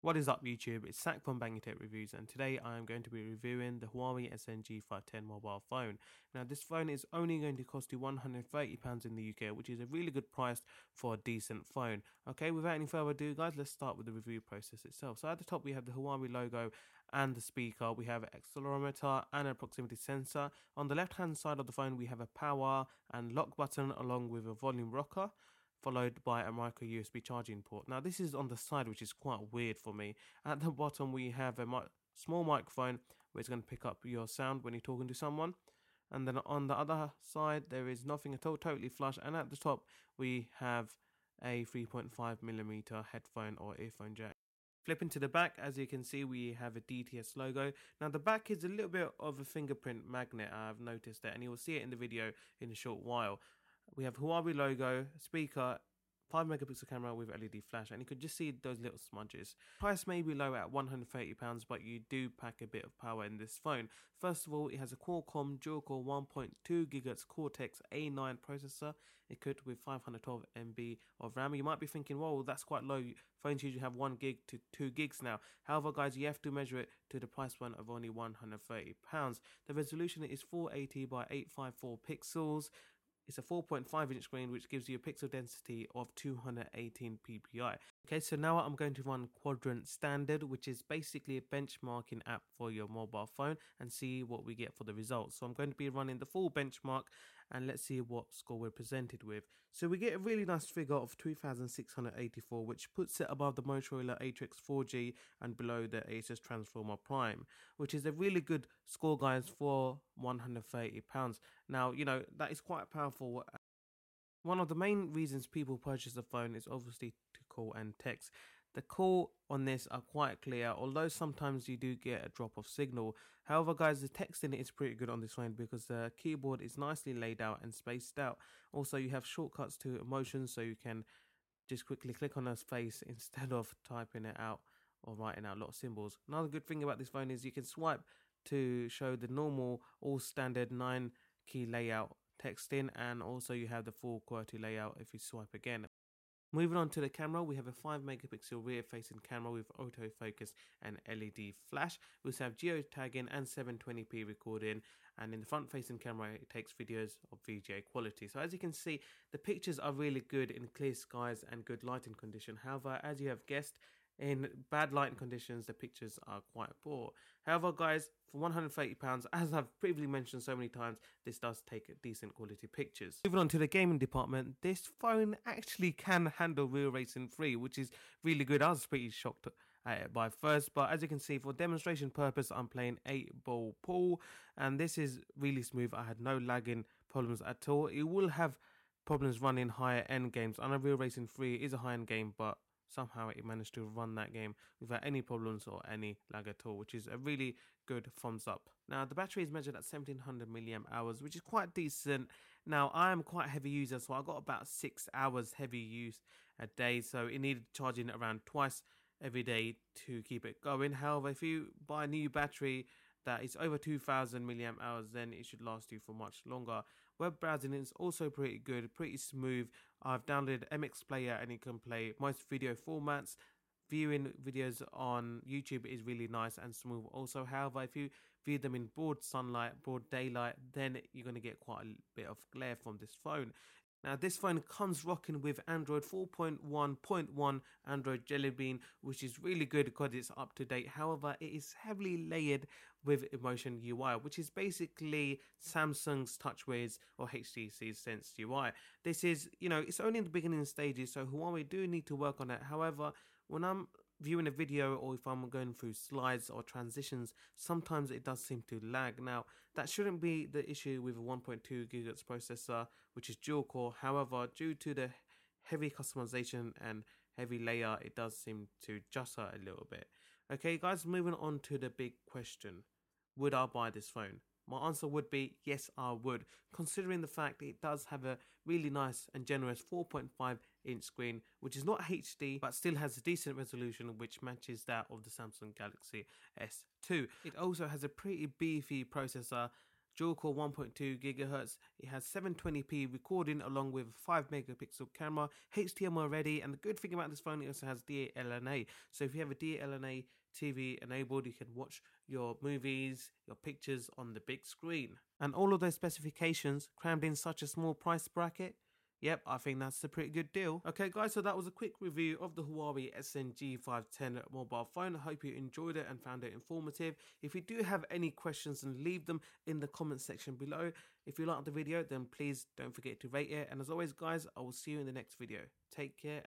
What is up YouTube, it's Sack from Banging Tech Reviews, and today I am going to be reviewing the Huawei Ascend G510 mobile phone. Now this phone is only going to cost you £130 in the UK, which is a really good price for a decent phone. Okay, without any further ado guys, let's start with the review process itself. So at the top we have the Huawei logo and the speaker, we have an accelerometer and a proximity sensor. On the left hand side of the phone we have a power and lock button along with a volume rocker, followed by a micro USB charging port. Now this is on the side, which is quite weird for me. At the bottom we have a small microphone where it's going to pick up your sound when you're talking to someone. And then on the other side there is nothing at all, totally flush. And at the top we have a 3.5mm headphone or earphone jack. Flipping to the back, as you can see, we have a DTS logo. Now the back is a little bit of a fingerprint magnet, I've noticed that, and you will see it in the video in a short while. We have Huawei logo, speaker, 5MP camera with LED flash, and you could just see those little smudges. Price may be low at £130, but you do pack a bit of power in this phone. First of all, it has a Qualcomm dual-core 1.2 GHz Cortex A9 processor, equipped with 512MB of RAM. You might be thinking, whoa, that's quite low. Phones usually have 1 gig to 2 gigs now. However, guys, you have to measure it to the price point of only £130. The resolution is 480 by 854 pixels. It's a 4.5-inch screen, which gives you a pixel density of 218 ppi. Okay, so now I'm going to run Quadrant Standard, which is basically a benchmarking app for your mobile phone, and see what we get for the results. So I'm going to be running the full benchmark, and let's see what score we're presented with. So we get a really nice figure of 2684, which puts it above the Motorola Atrix 4G and below the Asus Transformer Prime, which is a really good score, guys, for £130. Now, you know, that is quite powerful. One of the main reasons people purchase a phone is obviously to call and text. The call on this are quite clear, although sometimes you do get a drop of signal. However, guys, the texting is pretty good on this phone because the keyboard is nicely laid out and spaced out. Also, you have shortcuts to emotions, so you can just quickly click on a face instead of typing it out or writing out a lot of symbols. Another good thing about this phone is you can swipe to show the normal all standard 9-key layout texting, and also you have the full QWERTY layout if you swipe again. Moving on to the camera, we have a 5MP rear facing camera with autofocus and LED flash. We also have geotagging and 720p recording, and in the front facing camera it takes videos of VGA quality. So as you can see, the pictures are really good in clear skies and good lighting condition. However, as you have guessed, in bad lighting conditions the pictures are quite poor. However, guys, for £130, as I've previously mentioned so many times, this does take decent quality pictures. Moving on to the gaming department, this phone actually can handle Real Racing 3, which is really good. I was pretty shocked at it by first, but as you can see, for demonstration purpose I'm playing 8-ball pool, and this is really smooth. I had no lagging problems at all. It will have problems running higher end games. I know Real Racing 3 is a high end game, but somehow it managed to run that game without any problems or any lag at all, which is a really good thumbs up. Now the battery is measured at 1700 mAh, which is quite decent. Now I am quite a heavy user, so I got about 6 hours heavy use a day, so it needed charging around twice every day to keep it going. However, if you buy a new battery that is over 2000 mAh, then it should last you for much longer. Web browsing is also pretty good, pretty smooth. I've downloaded MX Player and you can play most video formats. Viewing videos on YouTube is really nice and smooth also. However, if you view them in broad sunlight, broad daylight, then you're going to get quite a bit of glare from this phone. Now this phone comes rocking with Android 4.1.1 Android Jelly Bean, which is really good because it's up to date. However, it is heavily layered with Emotion UI, which is basically Samsung's TouchWiz or HTC's Sense UI. This is, you know, it's only in the beginning stages, so Huawei do need to work on it. However, when I'm viewing a video or if I'm going through slides or transitions, sometimes it does seem to lag. Now that shouldn't be the issue with a 1.2 GHz processor, which is dual core. However, due to the heavy customization and heavy layer, it does seem to jostle a little bit. Okay guys, moving on to the big question: would I buy this phone? My answer would be yes, I would, considering the fact it does have a really nice and generous 4.5-inch screen, which is not HD, but still has a decent resolution which matches that of the Samsung Galaxy S2. It also has a pretty beefy processor, dual core 1.2 gigahertz. It has 720p recording along with a 5 megapixel camera, HDMI ready, and the good thing about this phone, it also has DLNA. So if you have a DLNA TV enabled, you can watch your movies, your pictures on the big screen. And all of those specifications crammed in such a small price bracket. Yep, I think that's a pretty good deal. Okay guys, so that was a quick review of the Huawei Ascend G510 mobile phone. I hope you enjoyed it and found it informative. If you do have any questions, then leave them in the comment section below. If you liked the video, then please don't forget to rate it. And as always guys, I will see you in the next video. Take care.